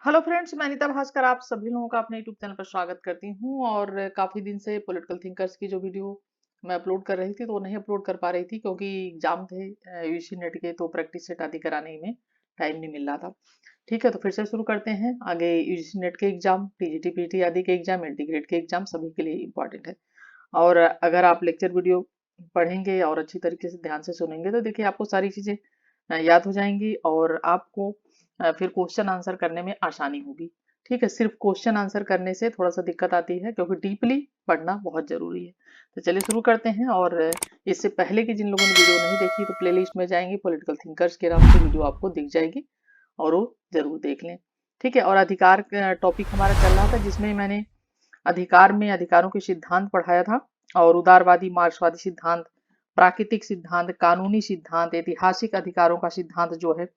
Hello friends, मैं अनीता भास्कर आप सभी लोगों का अपने यूट्यूब चैनल पर स्वागत करती हूं। और काफ़ी दिन से पॉलिटिकल थिंकर्स की जो वीडियो मैं अपलोड कर रही थी तो वो नहीं अपलोड कर पा रही थी क्योंकि एग्जाम थे यूजीसी नेट के, तो प्रैक्टिस सेट आदि कराने में टाइम नहीं मिल रहा था। ठीक है, तो फिर से शुरू करते हैं। आगे यूजीसी नेट के एग्जाम, टीजीटी पीटी आदि के एग्जाम, इंटीग्रेट के एग्जाम सभी के लिए इंपॉर्टेंट है। और अगर आप लेक्चर वीडियो पढ़ेंगे और अच्छी तरीके से ध्यान से सुनेंगे तो देखिए आपको सारी चीज़ें याद हो जाएंगी और आपको फिर क्वेश्चन आंसर करने में आसानी होगी। ठीक है, सिर्फ क्वेश्चन आंसर करने से थोड़ा सा दिक्कत आती है क्योंकि डीपली पढ़ना बहुत जरूरी है। तो चलिए शुरू करते हैं। और इससे पहले की जिन लोगों ने वीडियो नहीं देखी तो प्लेलिस्ट में जाएंगे, पॉलिटिकल थिंकर्स के नाम से वीडियो आपको दिख जाएगी और वो जरूर देख लें। ठीक है, और अधिकार टॉपिक हमारा चल रहा था जिसमें मैंने अधिकार में अधिकारों के सिद्धांत पढ़ाया था। और उदारवादी मार्क्सवादी सिद्धांत, प्राकृतिक सिद्धांत, कानूनी सिद्धांत, ऐतिहासिक अधिकारों का सिद्धांत जो है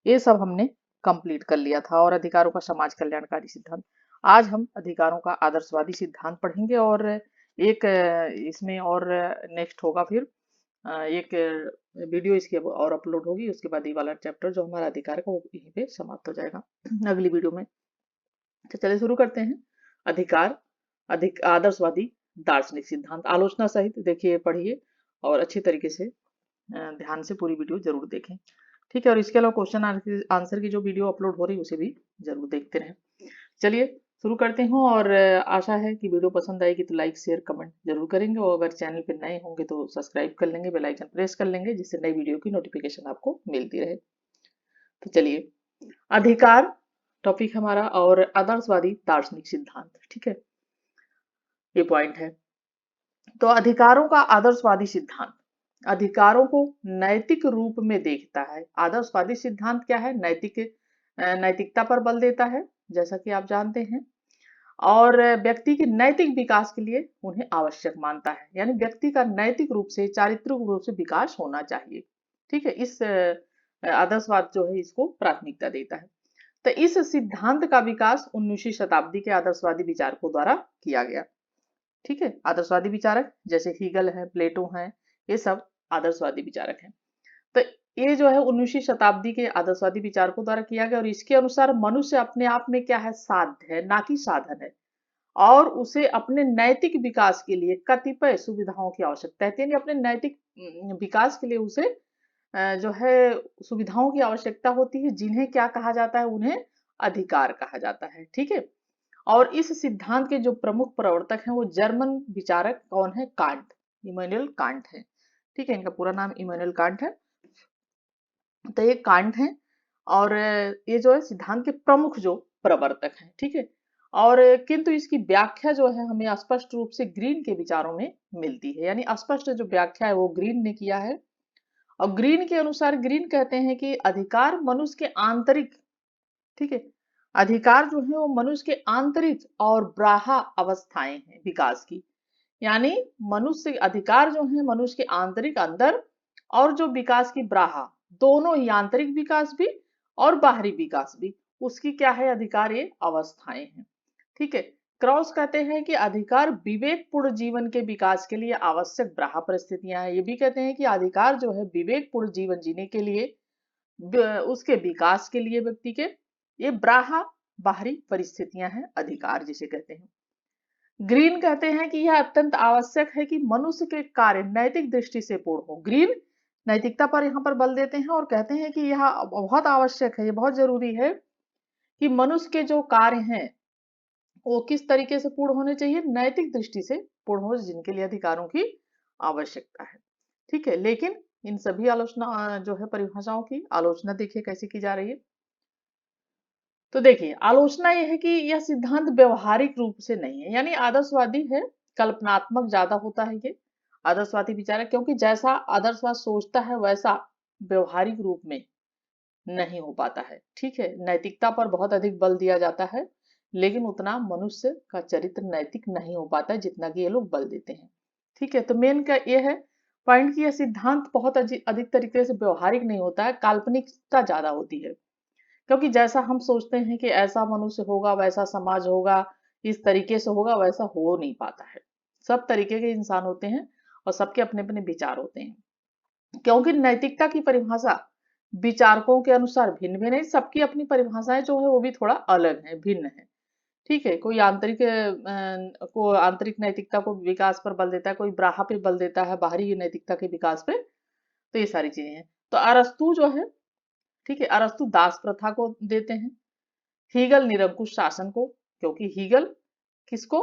ये सब हमने कंप्लीट कर लिया था। और अधिकारों का समाज कल्याणकारी सिद्धांत। आज हम अधिकारों का आदर्शवादी सिद्धांत पढ़ेंगे। और एक इसमें और नेक्स्ट होगा फिर एक वीडियो इसके और अपलोड होगी, उसके बाद ये वाला चैप्टर जो हमारा अधिकार का वो यहीं पे समाप्त हो जाएगा अगली वीडियो में। तो चलिए शुरू करते हैं। अधिकार, अधिक आदर्शवादी दार्शनिक सिद्धांत, आलोचना सहित देखिए, पढ़िए और अच्छी तरीके से ध्यान से पूरी वीडियो जरूर देखें। ठीक है, और इसके अलावा क्वेश्चन आंसर की जो वीडियो अपलोड हो रही है उसे भी जरूर देखते रहें। चलिए शुरू करते हैं। और आशा है कि वीडियो पसंद आएगी तो लाइक शेयर कमेंट जरूर करेंगे, और अगर चैनल पर नए होंगे तो सब्सक्राइब कर लेंगे, बेल आइकन प्रेस कर लेंगे जिससे नई वीडियो की नोटिफिकेशन आपको मिलती रहे। तो चलिए, अधिकार टॉपिक हमारा और आदर्शवादी दार्शनिक सिद्धांत। ठीक है, ये पॉइंट है। तो अधिकारों का आदर्शवादी सिद्धांत अधिकारों को नैतिक रूप में देखता है। आदर्शवादी सिद्धांत क्या है? नैतिकता पर बल देता है, जैसा कि आप जानते हैं। और व्यक्ति के नैतिक विकास के लिए उन्हें आवश्यक मानता है, यानी व्यक्ति का नैतिक रूप से, चारित्रिक रूप से विकास होना चाहिए। ठीक है, इस आदर्शवाद जो है इसको प्राथमिकता देता है। तो इस सिद्धांत का विकास 19वीं शताब्दी के आदर्शवादी विचारकों द्वारा किया गया। ठीक है, आदर्शवादी विचारक जैसे हीगल है, प्लेटो है, ये सब आदर्शवादी विचारक हैं। तो ये जो है 19वीं शताब्दी के आदर्शवादी विचारकों द्वारा किया गया। और इसके अनुसार मनुष्य अपने आप में क्या है? साध्य है, ना कि साधन है। और उसे अपने नैतिक विकास के लिए कतिपय सुविधाओं की आवश्यकता है, यानी अपने नैतिक विकास के लिए उसे जो है सुविधाओं की आवश्यकता होती है, जिन्हें क्या कहा जाता है? उन्हें अधिकार कहा जाता है। ठीक है, और इस सिद्धांत के जो प्रमुख प्रवर्तक हैं वो जर्मन विचारक कौन है? कांट, इमैनुअल कांट है। ठीक है, इनका पूरा नाम इमैनुअल कांट है। तो ये कांट है और ये जो है सिद्धांत के प्रमुख जो प्रवर्तक हैं। ठीक है, और किंतु इसकी व्याख्या जो है हमें स्पष्ट रूप से ग्रीन के विचारों में मिलती है, यानी स्पष्ट जो व्याख्या है वो ग्रीन ने किया है। और ग्रीन के अनुसार, ग्रीन कहते हैं कि अधिकार मनुष्य के आंतरिक, ठीक है, अधिकार जो है वो मनुष्य के आंतरिक और बाह्य अवस्थाएं हैं विकास की। यानी मनुष्य अधिकार जो है मनुष्य के आंतरिक अंदर और जो विकास की बाह्य, दोनों ही आंतरिक विकास भी और बाहरी विकास भी, उसकी क्या है? अधिकार ये अवस्थाएं हैं। ठीक है, क्रॉस कहते हैं कि अधिकार विवेकपूर्ण जीवन के विकास के लिए आवश्यक बाह्य परिस्थितियां हैं। ये भी कहते हैं कि अधिकार जो है विवेकपूर्ण जीवन जीने के लिए, उसके विकास के लिए व्यक्ति के, ये बाह्य बाहरी परिस्थितियां हैं अधिकार जिसे कहते हैं। ग्रीन कहते हैं कि यह अत्यंत आवश्यक है कि मनुष्य के कार्य नैतिक दृष्टि से पूर्ण हो। ग्रीन नैतिकता पर यहाँ पर बल देते हैं और कहते हैं कि यह बहुत आवश्यक है, ये बहुत जरूरी है कि मनुष्य के जो कार्य हैं वो किस तरीके से पूर्ण होने चाहिए? नैतिक दृष्टि से पूर्ण हो, जिनके लिए अधिकारों की आवश्यकता है। ठीक है, लेकिन इन सभी आलोचना जो है परिभाषाओं की आलोचना देखिए कैसे की जा रही है। तो देखिए, आलोचना यह है कि यह सिद्धांत व्यवहारिक रूप से नहीं है, यानी आदर्शवादी है, कल्पनात्मक ज्यादा होता है ये आदर्शवादी विचारक, क्योंकि जैसा आदर्शवाद सोचता है वैसा व्यवहारिक रूप में नहीं हो पाता है। ठीक है, नैतिकता पर बहुत अधिक बल दिया जाता है, लेकिन उतना मनुष्य का चरित्र नैतिक नहीं हो पाता है जितना कि ये लोग बल देते हैं। ठीक है, तो मेन का ये है पॉइंट कि यह सिद्धांत बहुत अधिक तरीके से व्यवहारिक नहीं होता है, काल्पनिकता ज्यादा होती है। क्योंकि जैसा हम सोचते हैं कि ऐसा मनुष्य होगा, वैसा समाज होगा, इस तरीके से होगा, वैसा हो नहीं पाता है। सब तरीके के इंसान होते हैं और सबके अपने अपने विचार होते हैं। क्योंकि नैतिकता की परिभाषा विचारकों के अनुसार भिन्न भिन्न है, सबकी अपनी परिभाषाएं जो है वो भी थोड़ा अलग है, भिन्न है। ठीक है, कोई आंतरिक को आंतरिक नैतिकता को विकास पर बल देता है, कोई बाह्य पे बल देता है, बाहरी नैतिकता के विकास पे। तो ये सारी चीजें हैं। तो अरस्तु जो है, ठीक है, अरस्तु दास प्रथा को देते हैं, हीगल निरंकुश शासन को, क्योंकि हीगल किसको,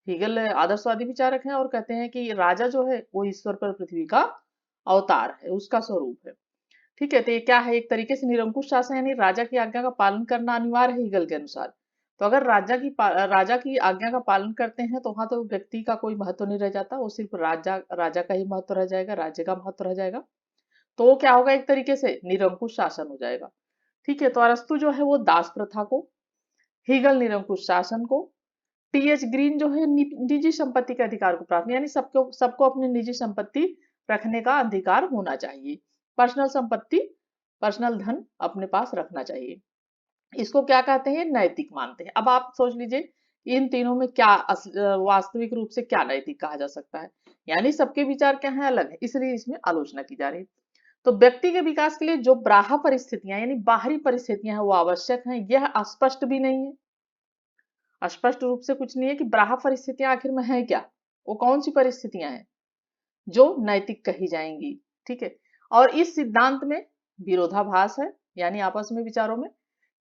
हीगल आदर्शवादी विचारक हैं और कहते हैं कि राजा जो है वो ईश्वर पर पृथ्वी का अवतार है, उसका स्वरूप है। ठीक है, तो ये क्या है, एक तरीके से निरंकुश शासन, यानी राजा की आज्ञा का पालन करना अनिवार्य है हीगल के अनुसार। तो अगर राजा की आज्ञा का पालन करते हैं तो वहां तो व्यक्ति का कोई महत्व नहीं रह जाता, वो सिर्फ राजा राजा का ही महत्व रह जाएगा, राज्य का महत्व रह जाएगा। तो वो क्या होगा, एक तरीके से निरंकुश शासन हो जाएगा। ठीक है, तो अरस्तु जो है वो दास प्रथा को, हीगल निरंकुश शासन को, टीएच ग्रीन जो है निजी संपत्ति के अधिकार को प्राथमिक, यानी सबको सबको अपनी निजी संपत्ति रखने का अधिकार होना चाहिए, पर्सनल संपत्ति, पर्सनल धन अपने पास रखना चाहिए। इसको क्या कहते हैं, नैतिक मानते हैं। अब आप सोच लीजिए इन तीनों में क्या वास्तविक रूप से क्या नैतिक कहा जा सकता है, यानी सबके विचार क्या है, अलग है, इसलिए इसमें आलोचना की जा रही है। तो व्यक्ति के विकास के लिए जो बाह्य परिस्थितियां यानी बाहरी परिस्थितियां हैं वो आवश्यक हैं, यह अस्पष्ट भी नहीं है। स्पष्ट रूप से कुछ नहीं है कि बाह्य परिस्थितियां आखिर में है क्या, वो कौन सी परिस्थितियां हैं जो नैतिक कही जाएंगी। ठीक है, और इस सिद्धांत में विरोधाभास है, यानी आपस में विचारों में,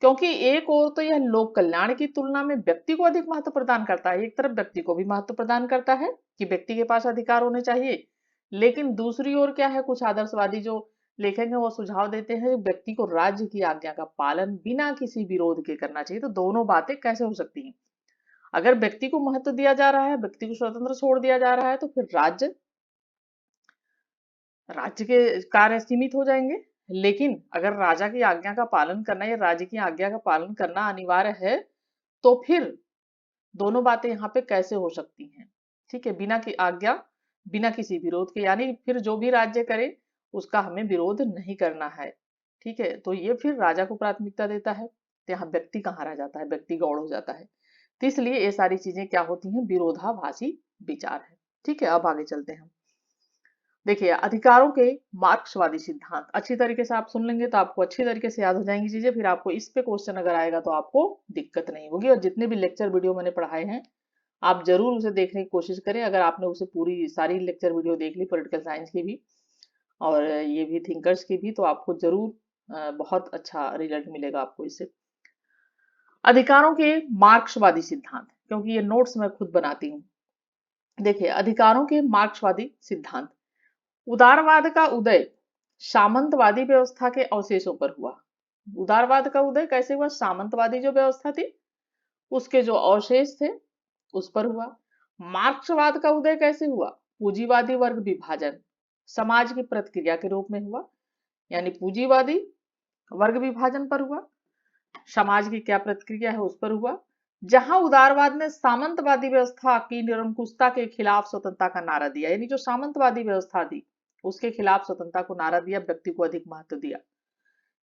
क्योंकि एक ओर तो यह लोक कल्याण की तुलना में व्यक्ति को अधिक महत्व प्रदान करता है, एक तरफ व्यक्ति को भी महत्व प्रदान करता है कि व्यक्ति के पास अधिकार होने चाहिए, लेकिन दूसरी ओर क्या है, कुछ आदर्शवादी जो लेखक हैं वो सुझाव देते हैं व्यक्ति को राज्य की आज्ञा का पालन बिना किसी विरोध के करना चाहिए। तो दोनों बातें कैसे हो सकती हैं, अगर व्यक्ति को महत्व दिया जा रहा है, व्यक्ति को स्वतंत्र छोड़ दिया जा रहा है, तो फिर राज्य राज्य के कार्य सीमित हो जाएंगे। लेकिन अगर राजा की आज्ञा का पालन करना या राज्य की आज्ञा का पालन करना अनिवार्य है, तो फिर दोनों बातें यहाँ पे कैसे हो सकती हैं। ठीक है, बिना की आज्ञा बिना किसी विरोध के, यानी फिर जो भी राज्य करे उसका हमें विरोध नहीं करना है। ठीक है, तो ये फिर राजा को प्राथमिकता देता है, तो यहाँ व्यक्ति कहाँ रह जाता है, व्यक्ति गौड़ हो जाता है। तो इसलिए ये सारी चीजें क्या होती हैं, विरोधाभासी विचार है। ठीक है, अब आगे चलते हैं। देखिए, अधिकारों के मार्क्सवादी सिद्धांत अच्छी तरीके से आप सुन लेंगे तो आपको अच्छी तरीके से याद हो जाएंगी चीजें, फिर आपको इस पे क्वेश्चन अगर आएगा तो आपको दिक्कत नहीं होगी। और जितने भी लेक्चर वीडियो मैंने पढ़ाए हैं आप जरूर उसे देखने की कोशिश करें। अगर आपने उसे पूरी सारी लेक्चर वीडियो देख ली, पॉलिटिकल साइंस की भी और ये भी थिंकर्स की भी, तो आपको जरूर बहुत अच्छा रिजल्ट मिलेगा आपको इससे। अधिकारों के मार्क्सवादी सिद्धांत, क्योंकि ये नोट्स मैं खुद बनाती हूँ। देखिए, अधिकारों के मार्क्सवादी सिद्धांत, उदारवाद का उदय सामंतवादी व्यवस्था के अवशेषों पर हुआ। उदारवाद का उदय कैसे हुआ, सामंतवादी जो व्यवस्था थी उसके जो अवशेष थे उस पर हुआ। मार्क्सवाद का उदय कैसे हुआ, पूंजीवादी वर्ग विभाजन समाज की प्रतिक्रिया के रूप में हुआ, यानी पूंजीवादी वर्ग विभाजन पर हुआ, समाज की क्या प्रतिक्रिया है उस पर हुआ। जहां उदारवाद ने सामंतवादी व्यवस्था की निरंकुशता के खिलाफ स्वतंत्रता का नारा दिया, यानी जो सामंतवादी व्यवस्था थी उसके खिलाफ स्वतंत्रता को नारा दिया, व्यक्ति को अधिक महत्व दिया।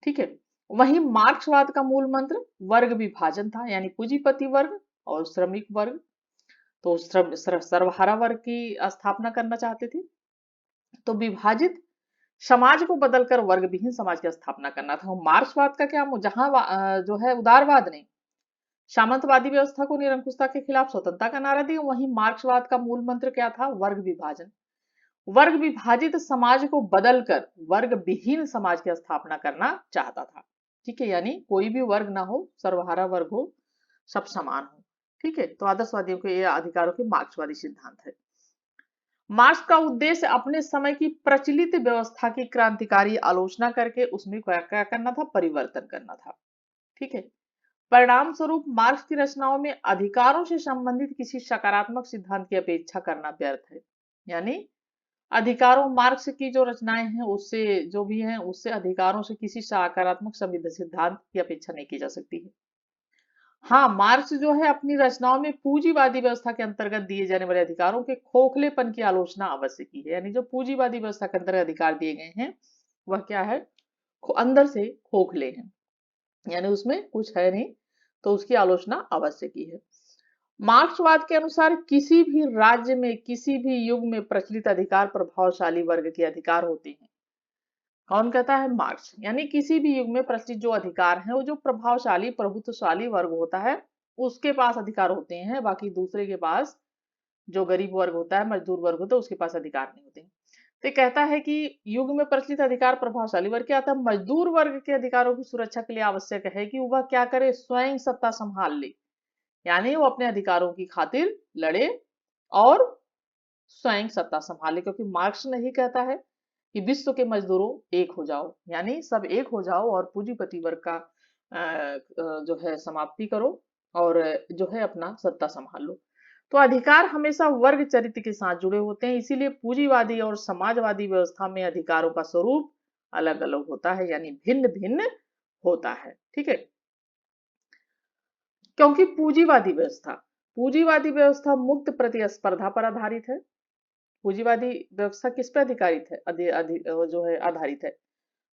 ठीक है, वहीं मार्क्सवाद का मूल मंत्र वर्ग विभाजन था, यानी पूंजीपति वर्ग और श्रमिक वर्ग, तो सर्वहारा वर्ग की स्थापना करना चाहते थे। तो विभाजित समाज को बदलकर वर्ग विहीन समाज की स्थापना करना था। मार्क्सवाद का क्या, जहां जो है उदारवाद ने सामंतवादी व्यवस्था को निरंकुशता के खिलाफ स्वतंत्रता का नारा दिया, वहीं मार्क्सवाद का मूल मंत्र क्या था, वर्ग विभाजन। वर्ग विभाजित समाज को बदलकर वर्ग विहीन समाज की स्थापना करना चाहता था। ठीक है, यानी कोई भी वर्ग ना हो, सर्वहारा वर्ग हो, सब समान हो। ठीक है, तो आदर्शवादियों के ये अधिकारों के मार्क्सवादी सिद्धांत है। मार्क्स का उद्देश्य अपने समय की प्रचलित व्यवस्था की क्रांतिकारी आलोचना करके उसमें क्या क्या करना था, परिवर्तन करना था। ठीक है, परिणाम स्वरूप मार्क्स की रचनाओं में अधिकारों से संबंधित किसी सकारात्मक सिद्धांत की अपेक्षा करना व्यर्थ है। यानी अधिकारों, मार्क्स की जो रचनाएं हैं उससे जो भी हैं उससे अधिकारों से किसी सकारात्मक सिद्धांत की अपेक्षा नहीं की जा सकती है। हाँ, मार्क्स जो है अपनी रचनाओं में पूंजीवादी व्यवस्था के अंतर्गत दिए जाने वाले अधिकारों के खोखलेपन की आलोचना अवश्य की है, यानी जो पूंजीवादी व्यवस्था के अंतर्गत अधिकार दिए गए हैं वह क्या है, अंदर से खोखले हैं, यानी उसमें कुछ है नहीं, तो उसकी आलोचना अवश्य की है। मार्क्सवाद के अनुसार किसी भी राज्य में किसी भी युग में प्रचलित अधिकार प्रभावशाली वर्ग के अधिकार होते हैं। कौन कहता है? मार्क्स। यानी किसी भी युग में प्रचलित जो अधिकार हैं वो जो प्रभावशाली प्रभुत्वशाली वर्ग होता है उसके पास अधिकार होते हैं, बाकी दूसरे के पास, जो गरीब वर्ग होता है, मजदूर वर्ग होता है, उसके पास अधिकार नहीं होते। तो ये कहता है कि युग में प्रचलित अधिकार प्रभावशाली वर्ग, क्या आता है? मजदूर वर्ग के अधिकारों की सुरक्षा के लिए आवश्यक है कि वह क्या करे? स्वयं सत्ता संभाल ले, यानी वो अपने अधिकारों की खातिर लड़े और स्वयं सत्ता संभाले, क्योंकि मार्क्स नहीं कहता है कि विश्व के मजदूरों एक हो जाओ, यानी सब एक हो जाओ और पूंजीपति वर्ग का जो है समाप्ति करो और जो है अपना सत्ता संभाल लो। तो अधिकार हमेशा वर्ग चरित्र के साथ जुड़े होते हैं, इसीलिए पूंजीवादी और समाजवादी व्यवस्था में अधिकारों का स्वरूप अलग अलग होता है, यानी भिन्न भिन्न होता है। ठीक है, क्योंकि पूंजीवादी व्यवस्था मुक्त प्रतिस्पर्धा पर आधारित है। पूंजीवादी व्यवस्था किस पे आधारित है? जो है आधारित है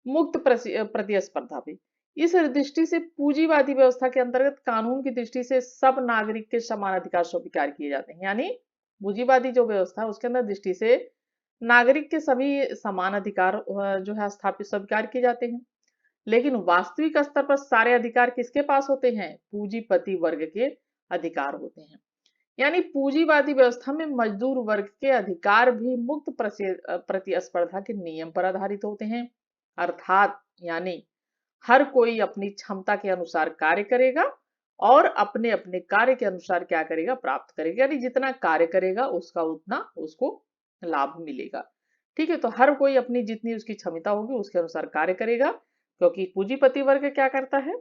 मुक्त प्रतिस्पर्धा पे। इस दृष्टि से पूंजीवादी व्यवस्था के अंतर्गत कानून की दृष्टि से सब नागरिक के समान अधिकार स्वीकार किए जाते हैं, यानी पूंजीवादी जो व्यवस्था है उसके अंदर दृष्टि से नागरिक के सभी समान अधिकार जो है स्थापित स्वीकार किए जाते हैं। लेकिन वास्तविक स्तर पर सारे अधिकार किसके पास होते हैं? पूंजीपति वर्ग के अधिकार होते हैं। यानी पूंजीवादी व्यवस्था में मजदूर वर्ग के अधिकार भी मुक्त प्रतिस्पर्धा के नियम पर आधारित होते हैं, अर्थात यानी हर कोई अपनी क्षमता के अनुसार कार्य करेगा और अपने अपने कार्य के अनुसार क्या करेगा? प्राप्त करेगा, यानी जितना कार्य करेगा उसका उतना उसको लाभ मिलेगा। ठीक है, तो हर कोई अपनी जितनी उसकी क्षमता होगी उसके अनुसार कार्य करेगा, क्योंकि पूंजीपति वर्ग क्या करता है?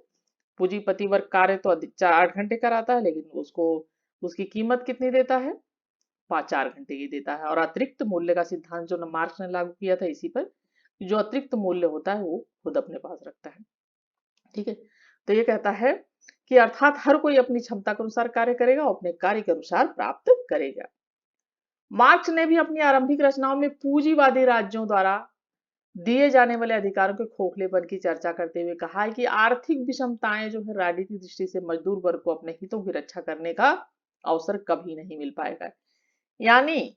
पूंजीपति वर्ग कार्य तो 8 घंटे कराता है, लेकिन उसको उसकी कीमत कितनी देता है? 4 घंटे की देता है। और अतिरिक्त मूल्य का सिद्धांत जो मार्क्स ने लागू किया था इसी पर, जो अतिरिक्त मूल्य होता है वो खुद अपने पास रखता है। ठीक है, तो ये कहता है कि अर्थात हर कोई अपनी क्षमता के अनुसार कार्य करेगा और अपने कार्य के अनुसार प्राप्त करेगा। मार्क्स ने भी अपनी आरंभिक रचनाओं में पूंजीवादी राज्यों द्वारा दिए जाने वाले अधिकारों के खोखलेपन की चर्चा करते हुए कहा है कि आर्थिक विषमताएं जो है राजनीतिक दृष्टि से मजदूर वर्ग को अपने हितों की रक्षा करने का अवसर कभी नहीं मिल पाएगा। यानी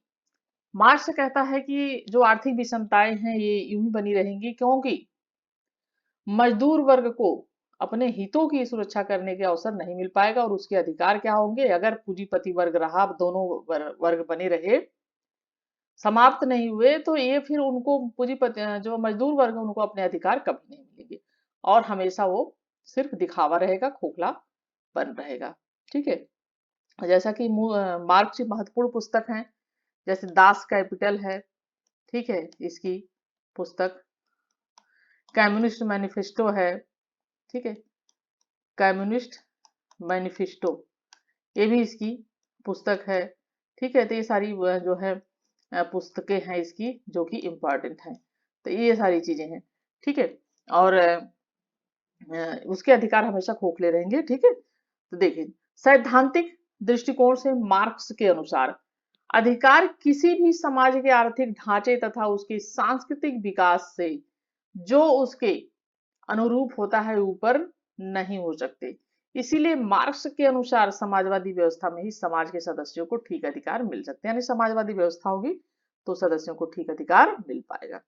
मार्क्स कहता है कि जो आर्थिक विषमताएं हैं ये यूं ही बनी रहेंगी, क्योंकि मजदूर वर्ग को अपने हितों की सुरक्षा करने के अवसर नहीं मिल पाएगा और उसके अधिकार क्या होंगे? अगर पूंजीपति वर्ग रहा, दोनों वर्ग बने रहे, समाप्त नहीं हुए, तो ये फिर उनको पूंजीपति जो मजदूर वर्ग है उनको अपने अधिकार कभी नहीं मिलेंगे और हमेशा वो सिर्फ दिखावा रहेगा, खोखला बन रहेगा। ठीक है, जैसा कि मार्क्स की महत्वपूर्ण पुस्तक है, जैसे दास कैपिटल है, ठीक है, इसकी पुस्तक कम्युनिस्ट मैनिफेस्टो है, ठीक है, कम्युनिस्ट मैनिफेस्टो, ये भी इसकी पुस्तक है। ठीक है, तो ये सारी जो है पुस्तकें हैं इसकी जो कि इम्पोर्टेंट हैं, तो ये सारी चीजें हैं। ठीक है, और उसके अधिकार हमेशा खोखले रहेंगे। ठीक है, तो देखिए सैद्धांतिक दृष्टिकोण से मार्क्स के अनुसार अधिकार किसी भी समाज के आर्थिक ढांचे तथा उसके सांस्कृतिक विकास से जो उसके अनुरूप होता है ऊपर नहीं हो सकते। इसीलिए मार्क्स के अनुसार समाजवादी व्यवस्था में ही समाज के सदस्यों को ठीक अधिकार मिल सकते हैं, यानी समाजवादी व्यवस्था होगी तो सदस्यों को ठीक अधिकार मिल पाएगा।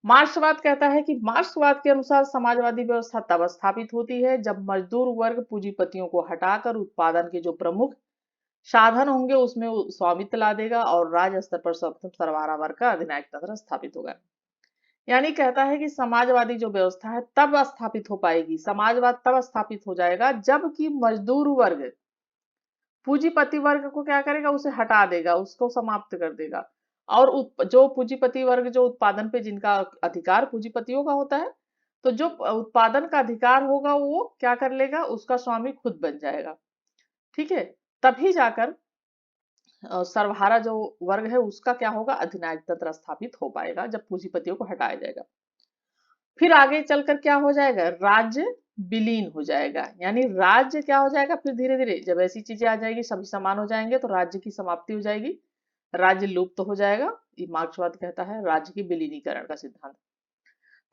मार्क्सवाद कहता है कि मार्क्सवाद के अनुसार समाजवादी व्यवस्था तब स्थापित होती है जब मजदूर वर्ग पूंजीपतियों को हटाकर उत्पादन के जो प्रमुख साधन होंगे उसमें स्वामित्व ला देगा और राज्य स्तर पर सर्वहारा वर्ग का अधिनायक तंत्र स्थापित होगा। यानी कहता है कि समाजवादी जो व्यवस्था है तब स्थापित हो पाएगी, समाजवाद तब स्थापित हो जाएगा जबकि मजदूर वर्ग पूंजीपति वर्ग को क्या करेगा? उसे हटा देगा, उसको समाप्त कर देगा और जो पूंजीपति वर्ग जो उत्पादन पे जिनका अधिकार पूंजीपतियों का होता है, तो जो उत्पादन का अधिकार होगा वो क्या कर लेगा? उसका स्वामी खुद बन जाएगा। ठीक है, तभी जाकर सर्वहारा जो वर्ग है उसका क्या होगा? अधिनायक तंत्र स्थापित हो पाएगा जब पूंजीपतियों को हटाया जाएगा। फिर आगे चलकर क्या हो जाएगा? राज्य विलीन हो जाएगा, यानी राज्य क्या हो जाएगा? फिर धीरे धीरे जब ऐसी चीजें आ जाएगी, सभी समान हो जाएंगे, तो राज्य की समाप्ति हो जाएगी, राज्य लुप्त हो जाएगा। ये मार्क्सवाद कहता है राज्य की विलीनीकरण का सिद्धांत,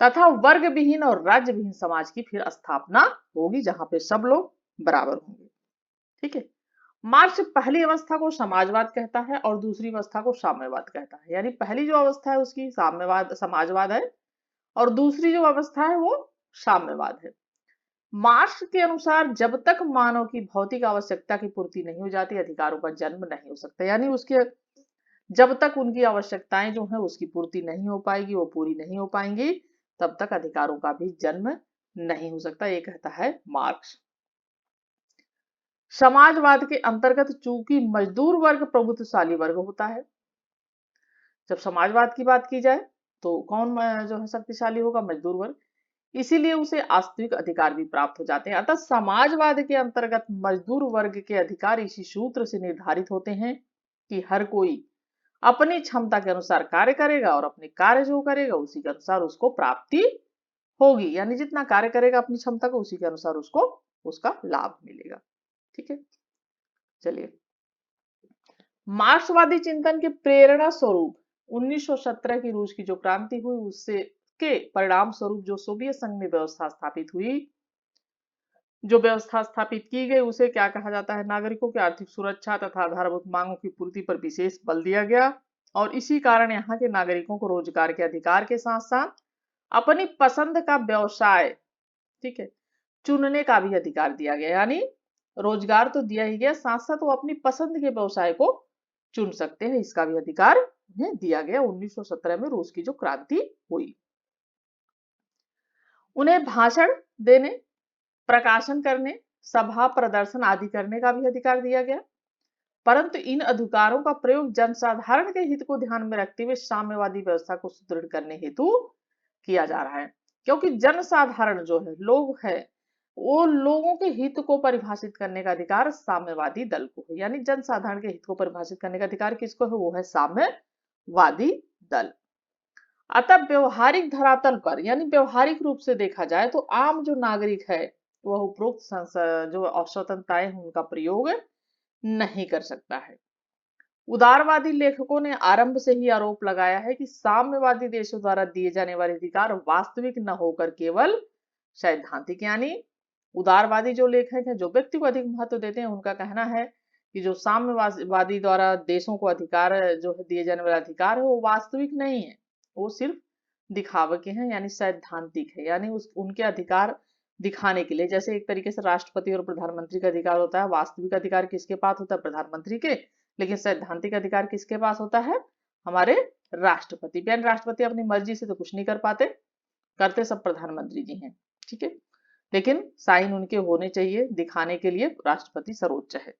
तथा वर्ग विहीन और राज्य विहीन समाज की फिर स्थापना होगी जहां पे सब लोग बराबर होंगे। ठीक है, मार्क्स पहली अवस्था को समाजवाद कहता है और दूसरी अवस्था को साम्यवाद कहता है, यानी पहली जो अवस्था है उसकी साम्यवाद समाजवाद है और दूसरी जो अवस्था है वो साम्यवाद है। मार्क्स के अनुसार जब तक मानव की भौतिक आवश्यकता की पूर्ति नहीं हो जाती, अधिकारों का जन्म नहीं हो सकता। यानी उसके जब तक उनकी आवश्यकताएं जो है उसकी पूर्ति नहीं हो पाएगी, वो पूरी नहीं हो पाएंगी, तब तक अधिकारों का भी जन्म नहीं हो सकता, ये कहता है मार्क्स। समाजवाद के अंतर्गत चूंकि मजदूर वर्ग प्रभुत्वशाली वर्ग होता है, जब समाजवाद की बात की जाए तो कौन जो है शक्तिशाली होगा? मजदूर वर्ग। इसीलिए उसे वास्तविक अधिकार भी प्राप्त हो जाते हैं। अतः समाजवाद के अंतर्गत मजदूर वर्ग के अधिकार इसी सूत्र से निर्धारित होते हैं कि हर कोई अपनी क्षमता के अनुसार कार्य करेगा और अपने कार्य जो करेगा उसी के अनुसार उसको प्राप्ति होगी। यानी जितना कार्य करेगा अपनी क्षमता को, उसी के अनुसार उसको उसका लाभ मिलेगा। ठीक है, चलिए। मार्क्सवादी चिंतन के प्रेरणा स्वरूप 1917 की रूस की जो क्रांति हुई, उससे के परिणाम स्वरूप जो सोवियत संघ में व्यवस्था स्थापित हुई, जो व्यवस्था स्थापित की गई उसे क्या कहा जाता है? नागरिकों की आर्थिक सुरक्षा तथा आधारभूत मांगों की पूर्ति पर विशेष बल दिया गया और इसी कारण यहाँ के नागरिकों को रोजगार के अधिकार के साथ साथ अपनी पसंद का व्यवसाय, ठीक है, चुनने का भी अधिकार दिया गया। यानी रोजगार तो दिया ही गया, साथ साथ वो अपनी पसंद के व्यवसाय को चुन सकते हैं, इसका भी अधिकार उन्हें दिया गया 1917 में रूस की जो क्रांति हुई। उन्हें भाषण देने, प्रकाशन करने, सभा प्रदर्शन आदि करने का भी अधिकार दिया गया, परंतु इन अधिकारों का प्रयोग जनसाधारण के हित को ध्यान में रखते हुए साम्यवादी व्यवस्था को सुदृढ़ करने हेतु किया जा रहा है। क्योंकि जनसाधारण जो है, लोग है, वो लोगों के हित को परिभाषित करने का अधिकार साम्यवादी दल को है। यानी जनसाधारण के हित को परिभाषित करने का अधिकार किसको है? वो है साम्यवादी दल। अतः व्यवहारिक धरातल पर, यानी व्यवहारिक रूप से देखा जाए तो आम जो नागरिक है वह उपरोक्त जो स्वतंत्रताएं हैं उनका प्रयोग नहीं कर सकता है। उदारवादी लेखकों ने आरंभ से ही आरोप लगाया है कि साम्यवादी देशों द्वारा दिए जाने वाले अधिकार वास्तविक न होकर केवल सैद्धांतिक, यानी उदारवादी जो लेखक हैं, जो व्यक्ति को अधिक महत्व देते हैं, उनका कहना है कि जो साम्यवादी द्वारा देशों को अधिकार जो है दिए जाने वाला अधिकार है वो वास्तविक नहीं है, वो सिर्फ दिखावे के हैं, यानी सैद्धांतिक है। यानी उनके अधिकार दिखाने के लिए, जैसे एक तरीके से राष्ट्रपति और प्रधानमंत्री का अधिकार होता है, वास्तविक अधिकार किसके पास होता है? प्रधानमंत्री के, लेकिन सैद्धांतिक अधिकार किसके पास होता है? हमारे राष्ट्रपति। यानी राष्ट्रपति अपनी मर्जी से तो कुछ नहीं कर पाते, करते सब प्रधानमंत्री जी हैं, ठीक है, लेकिन साइन उनके होने चाहिए, दिखाने के लिए राष्ट्रपति सर्वोच्च है।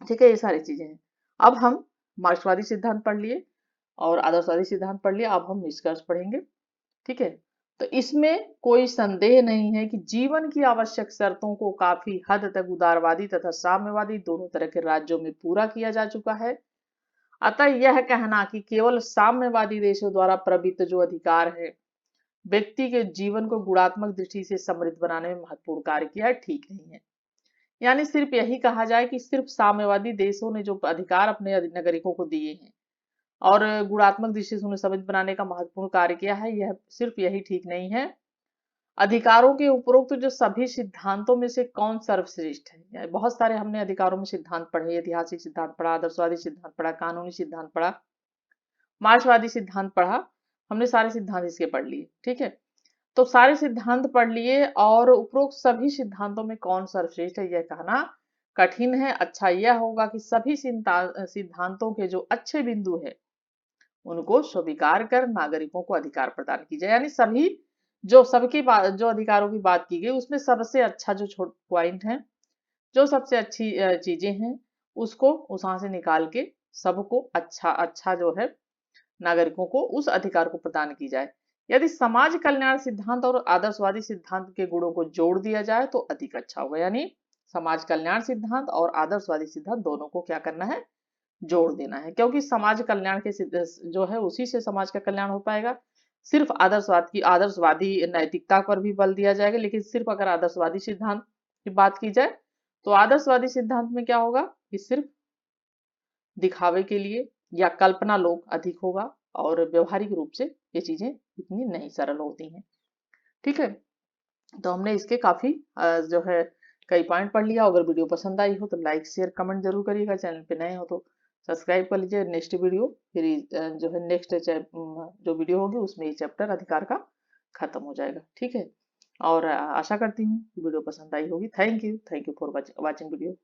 ठीक है, ये सारी चीजें हैं। अब हम मार्क्सवादी सिद्धांत पढ़ लिए और आदर्शवादी सिद्धांत पढ़ लिया, अब हम निष्कर्ष पढ़ेंगे। ठीक है, तो इसमें कोई संदेह नहीं है कि जीवन की आवश्यक शर्तों को काफी हद तक उदारवादी तथा साम्यवादी दोनों तरह के राज्यों में पूरा किया जा चुका है। अतः यह कहना कि केवल साम्यवादी देशों द्वारा प्रवृत्त जो अधिकार है व्यक्ति के जीवन को गुणात्मक दृष्टि से समृद्ध बनाने में महत्वपूर्ण कार्य किया है, ठीक नहीं है। यानी सिर्फ यही कहा जाए कि सिर्फ साम्यवादी देशों ने जो अधिकार अपने नागरिकों को दिए हैं और गुणात्मक दृष्टि से उन्हें समृद्ध बनाने का महत्वपूर्ण कार्य किया है, यह सिर्फ यही ठीक नहीं है। अधिकारों के उपरोक्त जो सभी सिद्धांतों में से कौन सर्वश्रेष्ठ है? बहुत सारे हमने अधिकारों में सिद्धांत पढ़े, ऐतिहासिक सिद्धांत पढ़ा, आदर्शवादी सिद्धांत पढ़ा, कानूनी सिद्धांत पढ़ा, मार्क्सवादी सिद्धांत पढ़ा, हमने सारे सिद्धांत इसके पढ़ लिए। ठीक है, तो सारे सिद्धांत पढ़ लिए और उपरोक्त सभी सिद्धांतों में कौन सर्वश्रेष्ठ है यह कहना कठिन है। अच्छा यह होगा कि सभी सिद्धांतों के जो अच्छे बिंदु है उनको स्वीकार कर नागरिकों को अधिकार प्रदान की जाए। यानी सभी जो सबकी बात, जो अधिकारों की बात की गई उसमें सबसे अच्छा जो छोट पॉइंट है, जो सबसे अच्छी चीजें हैं, उसको वहां से निकाल के सबको अच्छा अच्छा जो है नागरिकों को उस अधिकार को प्रदान की जाए। यदि समाज कल्याण सिद्धांत और आदर्शवादी सिद्धांत के गुणों को जोड़ दिया जाए तो अधिक अच्छा होगा। यानी समाज कल्याण सिद्धांत और आदर्शवादी सिद्धांत दोनों को क्या करना है? जोड़ देना है, क्योंकि समाज कल्याण के जो है उसी से समाज का कल्याण हो पाएगा। सिर्फ आदर्शवादी नैतिकता पर भी बल दिया जाएगा, लेकिन सिर्फ अगर आदर्शवादी सिद्धांत की बात की जाए तो आदर्शवादी सिद्धांत में क्या होगा कि सिर्फ दिखावे के लिए या कल्पना लोग अधिक होगा और व्यवहारिक रूप से ये चीजें इतनी नहीं सरल होती हैं। ठीक है, तो हमने इसके काफी जो है कई पॉइंट पढ़ लिया। अगर वीडियो पसंद आई हो तो लाइक शेयर कमेंट जरूर करिएगा, चैनल पे नए हो तो सब्सक्राइब कर लीजिए। नेक्स्ट वीडियो फिर जो है नेक्स्ट जो वीडियो होगी उसमें ये चैप्टर अधिकार का खत्म हो जाएगा। ठीक है, और आशा करती हूँ वीडियो पसंद आई होगी। Thank you for watching video.